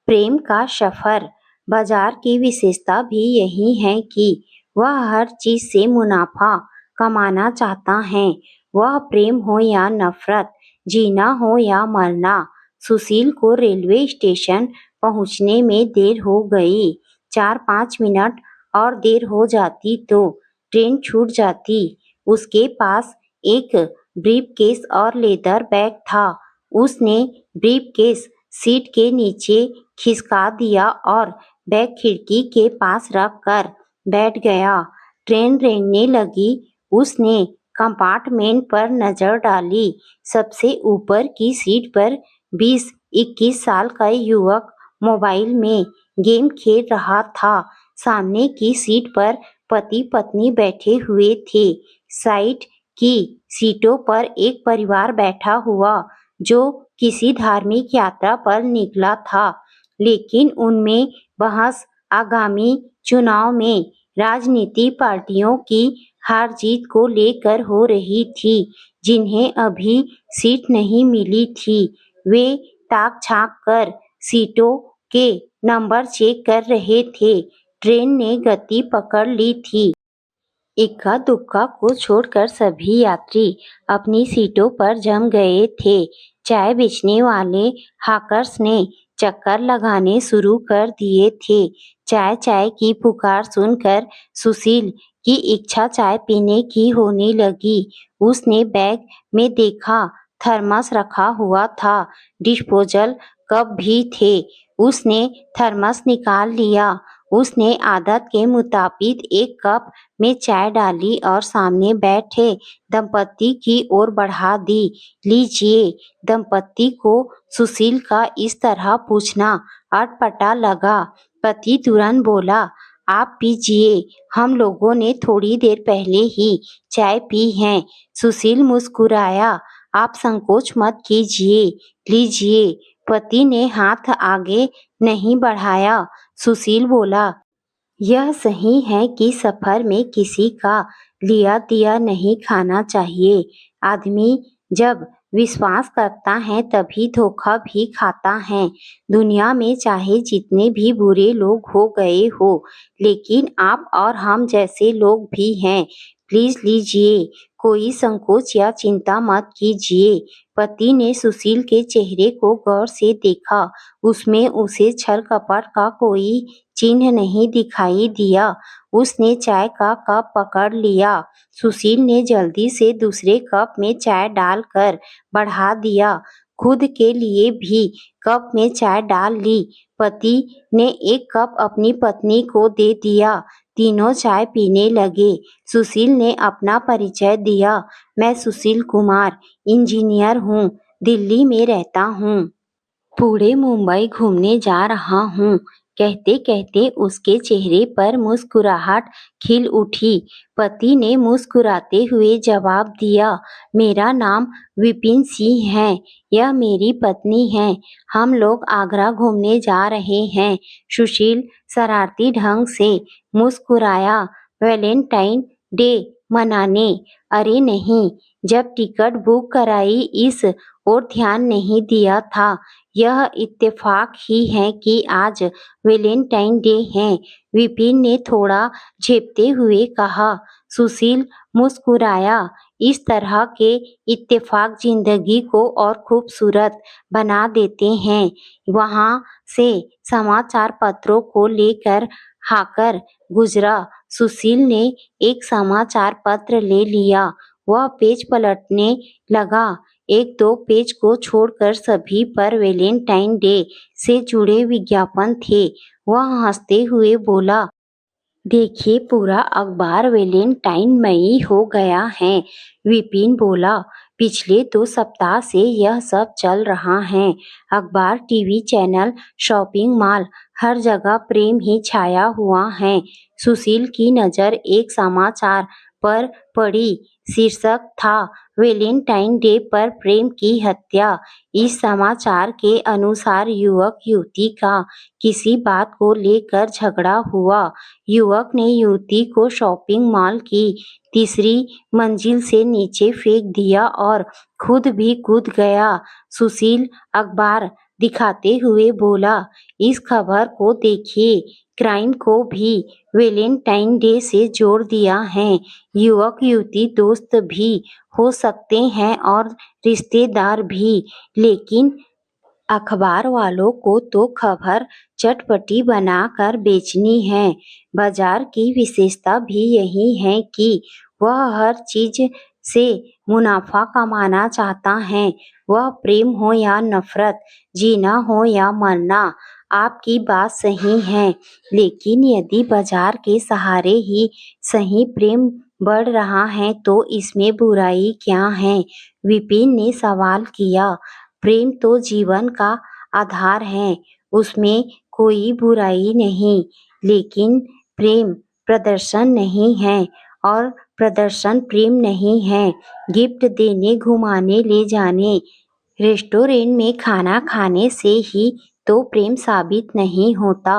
प्रेम का सफर। बाजार की विशेषता भी यही है कि वह हर चीज से मुनाफा कमाना चाहता है। वह प्रेम हो या नफरत, जीना हो या मरना। सुशील को रेलवे स्टेशन पहुंचने में देर हो गई। 4-5 मिनट और देर हो जाती तो ट्रेन छूट जाती। उसके पास एक ब्रीफकेस और लेदर बैग था। उसने ब्रीफकेस सीट के नीचे खिसका दिया और बैग खिड़की के पास रख कर बैठ गया। ट्रेन रेंगने लगी। उसने कंपार्टमेंट पर नजर डाली। सबसे ऊपर की सीट पर 20-21 साल का युवक मोबाइल में गेम खेल रहा था। सामने की सीट पर पति पत्नी बैठे हुए थे। साइड की सीटों पर एक परिवार बैठा हुआ जो किसी धार्मिक यात्रा पर निकला था। लेकिन उनमें बहस आगामी चुनाव में राजनीति पार्टियों की हार जीत को लेकर हो रही थी। जिन्हें अभी सीट नहीं मिली थी वे ताक झांक कर सीटों के नंबर चेक कर रहे थे। ट्रेन ने गति पकड़ ली थी। इक्का दुक्का को छोड़कर सभी यात्री अपनी सीटों पर जम गए थे। चाय बेचने वाले हाकर्स ने चक्कर लगाने शुरू कर दिए थे। चाय चाय की पुकार सुनकर सुशील की इच्छा चाय पीने की होने लगी। उसने बैग में देखा, थर्मस रखा हुआ था, डिस्पोजल कप भी थे। उसने थर्मस निकाल लिया। उसने आदत के मुताबिक एक कप में चाय डाली और सामने बैठे दंपति की ओर बढ़ा दी। लीजिए। दंपति को सुशील का इस तरह पूछना अटपटा लगा। पति तुरंत बोला, आप पीजिए, हम लोगों ने थोड़ी देर पहले ही चाय पी है। सुशील मुस्कुराया, आप संकोच मत कीजिए, लीजिए। पति ने हाथ आगे नहीं बढ़ाया। सुशील बोला, यह सही है कि सफर में किसी का लिया दिया नहीं खाना चाहिए। आदमी जब विश्वास करता है तभी धोखा भी खाता है। दुनिया में चाहे जितने भी बुरे लोग हो गए हो, लेकिन आप और हम जैसे लोग भी हैं। प्लीज लीजिए, कोई संकोच या चिंता मत कीजिए। पति ने सुशील के चेहरे को गौर से देखा। उसमें उसे छल कपट का कोई चिन्ह नहीं दिखाई दिया। उसने चाय का कप पकड़ लिया। सुशील ने जल्दी से दूसरे कप में चाय डालकर बढ़ा दिया। खुद के लिए भी कप में चाय डाल ली। पति ने एक कप अपनी पत्नी को दे दिया। तीनों चाय पीने लगे। सुशील ने अपना परिचय दिया, मैं सुशील कुमार इंजीनियर हूँ, दिल्ली में रहता हूँ, पूरे मुंबई घूमने जा रहा हूँ। कहते कहते उसके चेहरे पर मुस्कुराहट खिल उठी। पति ने मुस्कुराते हुए जवाब दिया, मेरा नाम विपिन सिंह है, यह मेरी पत्नी है, हम लोग आगरा घूमने जा रहे हैं। सुशील शरारती ढंग से मुस्कुराया, वैलेंटाइन डे मनाने? अरे नहीं, जब टिकट बुक कराई इस और ध्यान नहीं दिया था। यह इत्तेफाक ही है कि आज वैलेंटाइन डे है, विपिन ने थोड़ा झेपते हुए कहा। सुशील मुस्कुराया, इस तरह के इत्तेफाक जिंदगी को और खूबसूरत बना देते हैं। वहां से समाचार पत्रों को लेकर हाकर गुजरा। सुशील ने एक समाचार पत्र ले लिया। वह पेज पलटने लगा। एक दो पेज को छोड़कर सभी पर वैलेंटाइन डे से जुड़े विज्ञापन थे। वह हंसते हुए बोला, देखिए पूरा अखबार वैलेंटाइन मई हो गया है। विपिन बोला, पिछले 2 सप्ताह से यह सब चल रहा है। अखबार, टीवी चैनल, शॉपिंग मॉल, हर जगह प्रेम ही छाया हुआ है। सुशील की नज़र एक समाचार पर पड़ी। शीर्षक था, वैलेंटाइन डे पर प्रेम की हत्या। इस समाचार के अनुसार युवक युवती का किसी बात को लेकर झगड़ा हुआ। युवक ने युवती को शॉपिंग मॉल की तीसरी मंजिल से नीचे फेंक दिया और खुद भी कूद गया। सुशील अखबार दिखाते हुए बोला, इस खबर को देखिए, क्राइम को भी वैलेंटाइन डे से जोड़ दिया है। युवक युवती दोस्त भी हो सकते हैं और रिश्तेदार भी, लेकिन अखबार वालों को तो खबर चटपटी बनाकर बेचनी है। बाजार की विशेषता भी यही है कि वह हर चीज से मुनाफा कमाना चाहता है। वह प्रेम हो या नफरत, जीना हो या मरना। आपकी बात सही है, लेकिन यदि बाजार के सहारे ही सही प्रेम बढ़ रहा है तो इसमें बुराई क्या है? विपिन ने सवाल किया। प्रेम तो जीवन का आधार है, उसमें कोई बुराई नहीं, लेकिन प्रेम प्रदर्शन नहीं है और प्रदर्शन प्रेम नहीं है। गिफ्ट देने, घुमाने ले जाने, रेस्टोरेंट में खाना खाने से ही तो प्रेम साबित नहीं होता।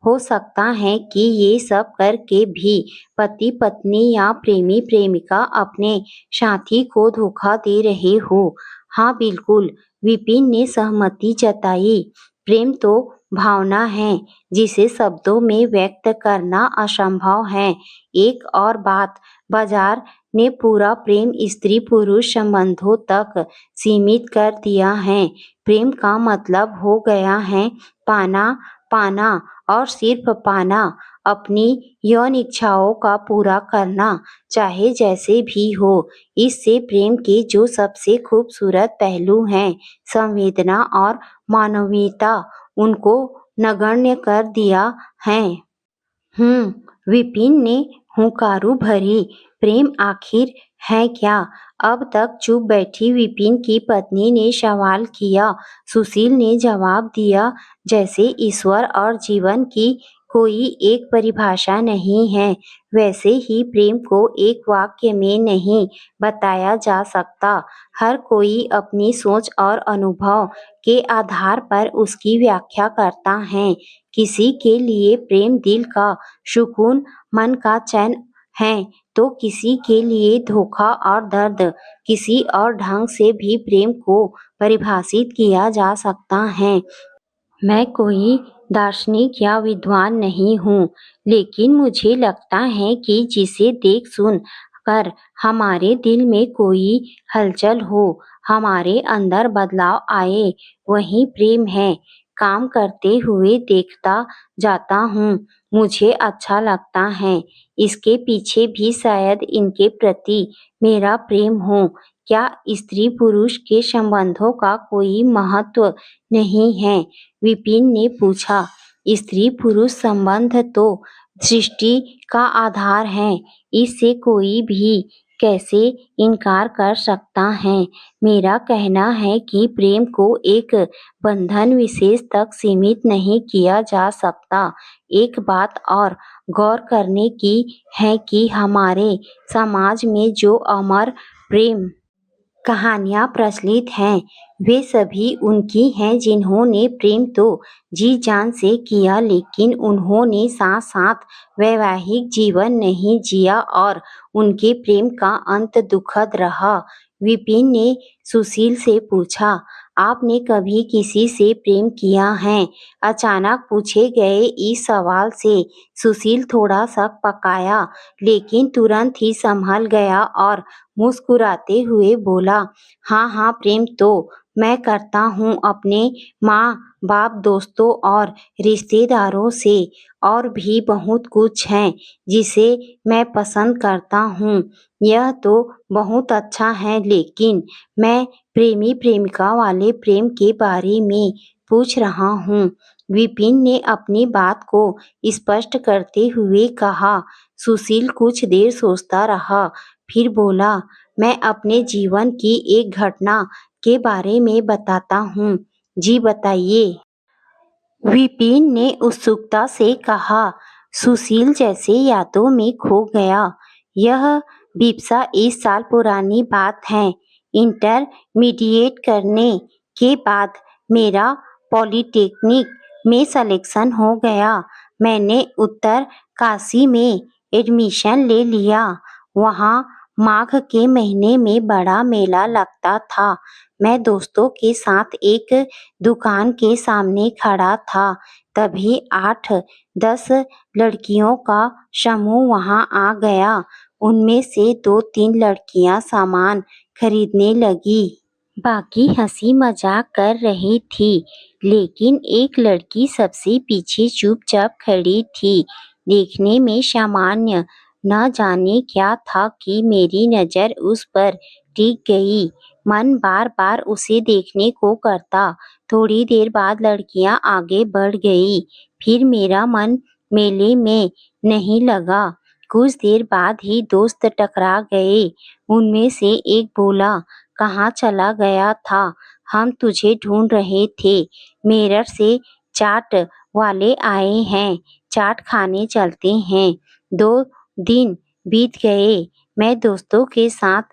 हो सकता है कि ये सब करके भी पति पत्नी या प्रेमी प्रेमिका अपने साथी को धोखा दे रहे हो। हाँ बिल्कुल, विपिन ने सहमति जताई। प्रेम तो भावना है जिसे शब्दों में व्यक्त करना असंभव है। एक और बात, बाजार ने पूरा प्रेम स्त्री पुरुष संबंधों तक सीमित कर दिया है। प्रेम का मतलब हो गया है पाना, पाना और सिर्फ पाना, अपनी यौन इच्छाओं का पूरा करना, चाहे जैसे भी हो। इससे प्रेम के जो सबसे खूबसूरत पहलू हैं, संवेदना और मानवीयता, उनको नगण्य कर दिया है। विपिन ने हुंकारू भरी। प्रेम आखिर है क्या? अब तक चुप बैठी विपिन की पत्नी ने सवाल किया। सुशील ने जवाब दिया, जैसे ईश्वर और जीवन की कोई एक परिभाषा नहीं है, वैसे ही प्रेम को एक वाक्य में नहीं बताया जा सकता। हर कोई अपनी सोच और अनुभव के आधार पर उसकी व्याख्या करता है। किसी के लिए प्रेम दिल का सुकून, मन का चैन है, तो किसी के लिए धोखा और दर्द। किसी और ढंग से भी प्रेम को परिभाषित किया जा सकता है। मैं कोई दार्शनिक या विद्वान नहीं हूँ, लेकिन मुझे लगता है कि जिसे देख सुन कर हमारे दिल में कोई हलचल हो, हमारे अंदर बदलाव आए, वही प्रेम है। काम करते हुए देखता जाता हूँ, मुझे अच्छा लगता है। इसके पीछे भी शायद इनके प्रति मेरा प्रेम हो। क्या स्त्री पुरुष के संबंधों का कोई महत्व नहीं है? विपिन ने पूछा। स्त्री पुरुष संबंध तो सृष्टि का आधार है, इससे कोई भी कैसे इनकार कर सकता है? मेरा कहना है कि प्रेम को एक बंधन विशेष तक सीमित नहीं किया जा सकता। एक बात और गौर करने की है कि हमारे समाज में जो अमर प्रेम कहानियाँ प्रचलित हैं, वे सभी उनकी हैं जिन्होंने प्रेम तो जी जान से किया, लेकिन उन्होंने साथ साथ वैवाहिक जीवन नहीं जिया और उनके प्रेम का अंत दुखद रहा। विपिन ने सुशील से पूछा, आपने कभी किसी से प्रेम किया है? अचानक पूछे गए इस सवाल से सुशील थोड़ा शक पकाया, लेकिन तुरंत ही संभल गया और मुस्कुराते हुए बोला, हाँ हाँ, प्रेम तो मैं करता हूँ अपने माँ बाप, दोस्तों और रिश्तेदारों से। और भी बहुत कुछ है जिसे मैं पसंद करता हूँ। यह तो बहुत अच्छा है, लेकिन मैं प्रेमी प्रेमिका वाले प्रेम के बारे में पूछ रहा हूँ। विपिन ने अपनी बात को स्पष्ट करते हुए कहा। सुशील कुछ देर सोचता रहा, फिर बोला, मैं अपने जीवन की एक घटना के बारे में बताता हूँ। जी बताइए। विपिन ने उत्सुकता से कहा। सुशील जैसे यादों में खो गया। यह बिप्सा 1 साल पुरानी बात है। इंटरमीडिएट करने के बाद मेरा पॉलिटेक्निक में सिलेक्शन हो गया। मैंने उत्तर काशी में एडमिशन ले लिया। वहाँ माघ के महीने में बड़ा मेला लगता था। मैं दोस्तों के साथ एक दुकान के सामने खड़ा था। तभी 8-10 लड़कियों का समूह वहां आ गया। उनमें से 2-3 लड़कियां सामान खरीदने लगी। बाकी हंसी मजाक कर रही थी, लेकिन एक लड़की सबसे पीछे चुपचाप खड़ी थी। देखने में सामान्य, न जाने क्या था कि मेरी नजर उस पर टिक गई। मन बार बार उसे देखने को करता। थोड़ी देर बाद लड़कियां आगे बढ़ गई। फिर मेरा मन मेले में नहीं लगा। कुछ देर बाद ही दोस्त टकरा गए। उनमें से एक बोला, कहाँ चला गया था? हम तुझे ढूंढ रहे थे। मेरठ से चाट वाले आए हैं, चाट खाने चलते हैं। 2 दिन बीत गए। मैं दोस्तों के साथ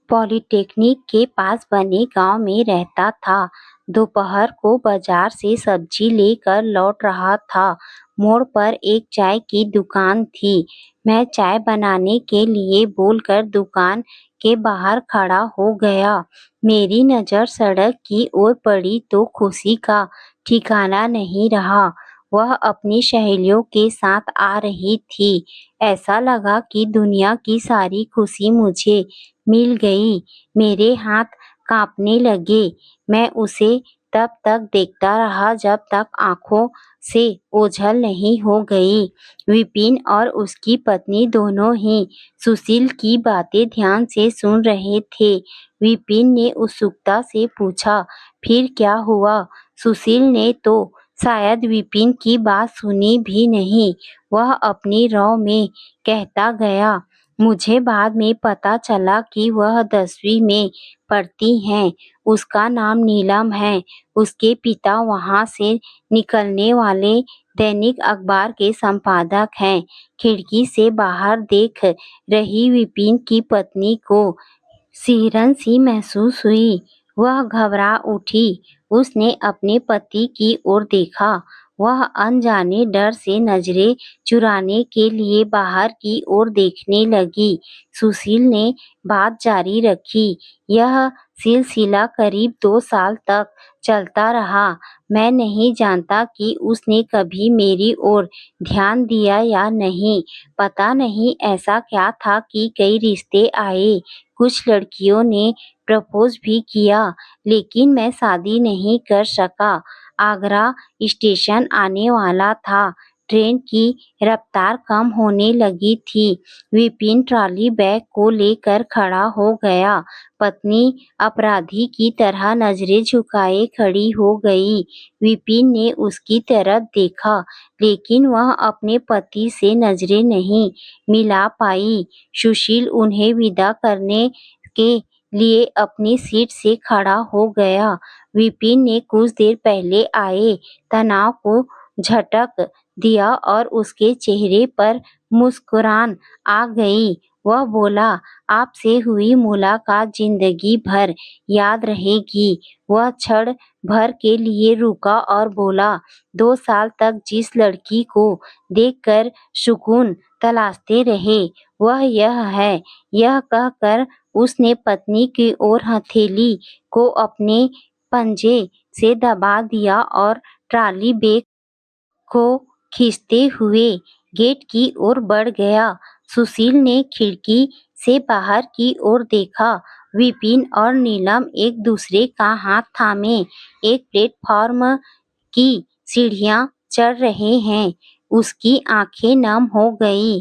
पॉलिटेक्निक के पास बने गांव में रहता था। दोपहर को बाजार से सब्जी लेकर लौट रहा था। मोड़ पर एक चाय की दुकान थी। मैं चाय बनाने के लिए बोलकर दुकान के बाहर खड़ा हो गया। मेरी नजर सड़क की ओर पड़ी तो खुशी का ठिकाना नहीं रहा। वह अपनी सहेलियों के साथ आ रही थी। ऐसा लगा कि दुनिया की सारी खुशी मुझे मिल गई। मेरे हाथ कांपने लगे। मैं उसे तब तक देखता रहा जब तक आंखों से ओझल नहीं हो गई। विपिन और उसकी पत्नी दोनों ही सुशील की बातें ध्यान से सुन रहे थे। विपिन ने उत्सुकता से पूछा, फिर क्या हुआ? सुशील ने तो शायद विपिन की बात सुनी भी नहीं। वह अपनी राव में कहता गया, मुझे बाद में पता चला कि वह 10वीं में पढ़ती हैं। उसका नाम नीलम है। उसके पिता वहां से निकलने वाले दैनिक अखबार के संपादक हैं। खिड़की से बाहर देख रही विपिन की पत्नी को सिहरन सी महसूस हुई। वह घबरा उठी। उसने अपने पति की ओर देखा। वह अनजाने डर से नजरें चुराने के लिए बाहर की ओर देखने लगी। सुशील ने बात जारी रखी। यह सिलसिला करीब 2 साल तक चलता रहा। मैं नहीं जानता कि उसने कभी मेरी ओर ध्यान दिया या नहीं। पता नहीं ऐसा क्या था कि कई रिश्ते आए। कुछ लड़कियों ने प्रपोज भी किया, लेकिन मैं शादी नहीं कर सका। आगरा स्टेशन आने वाला था। ट्रेन की रफ्तार कम होने लगी थी। विपिन ट्रॉली बैग को लेकर खड़ा हो गया। पत्नी अपराधी की तरह नजरें झुकाए खड़ी हो गई। विपिन ने उसकी तरफ देखा, लेकिन वह अपने पति से नजरें नहीं मिला पाई। सुशील उन्हें विदा करने के लिए अपनी सीट से खड़ा हो गया। विपिन ने कुछ देर पहले आए तनाव को झटक दिया और उसके चेहरे पर मुस्कुराहट आ गई। वह बोला, आपसे हुई मुलाकात जिंदगी भर याद रहेगी। वह क्षण भर के लिए रुका और बोला, 2 साल तक जिस लड़की को देखकर सुकून तलाशते रहे, वह यह है। यह कहकर उसने पत्नी की ओर हथेली को अपने पंजे से दबा दिया और ट्रॉली बैग को खींचते हुए गेट की ओर बढ़ गया। सुशील ने खिड़की से बाहर की ओर देखा। विपिन और नीलम एक दूसरे का हाथ थामे एक प्लेटफॉर्म की सीढ़ियां चढ़ रहे हैं। उसकी आंखें नम हो गई।